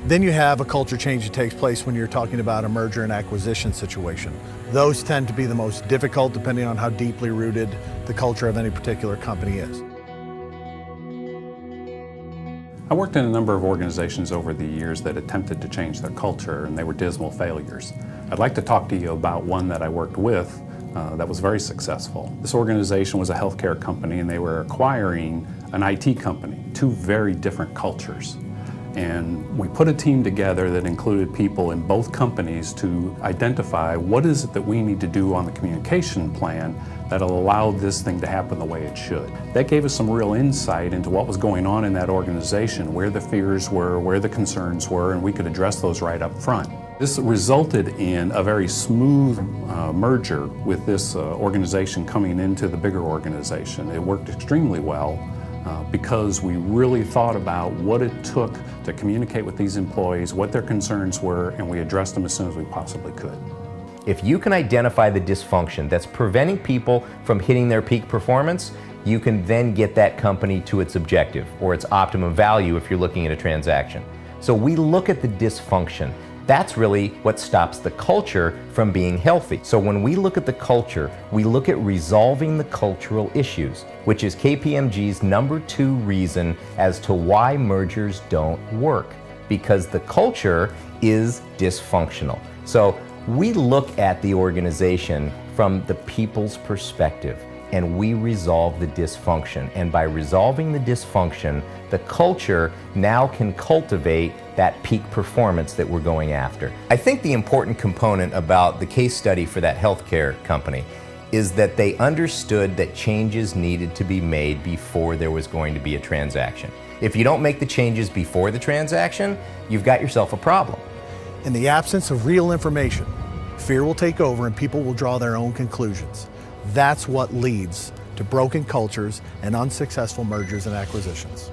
Then you have a culture change that takes place when you're talking about a merger and acquisition situation. Those tend to be the most difficult depending on how deeply rooted the culture of any particular company is. I worked in a number of organizations over the years that attempted to change their culture, and they were dismal failures. I'd like to talk to you about one that I worked with that was very successful. This organization was a healthcare company, and they were acquiring an IT company, two very different cultures. And we put a team together that included people in both companies to identify what is it that we need to do on the communication plan that'll allow this thing to happen the way it should. That gave us some real insight into what was going on in that organization, where the fears were, where the concerns were, and we could address those right up front. This resulted in a very smooth merger with this organization coming into the bigger organization. It worked extremely well. Because we really thought about what it took to communicate with these employees, what their concerns were, and we addressed them as soon as we possibly could. If you can identify the dysfunction that's preventing people from hitting their peak performance, you can then get that company to its objective or its optimum value if you're looking at a transaction. So we look at the dysfunction. That's really what stops the culture from being healthy. So when we look at the culture, we look at resolving the cultural issues, which is KPMG's #2 reason as to why mergers don't work, because the culture is dysfunctional. So we look at the organization from the people's perspective, and we resolve the dysfunction. And by resolving the dysfunction, the culture now can cultivate that peak performance that we're going after. I think the important component about the case study for that healthcare company is that they understood that changes needed to be made before there was going to be a transaction. If you don't make the changes before the transaction, you've got yourself a problem. In the absence of real information, fear will take over and people will draw their own conclusions. That's what leads to broken cultures and unsuccessful mergers and acquisitions.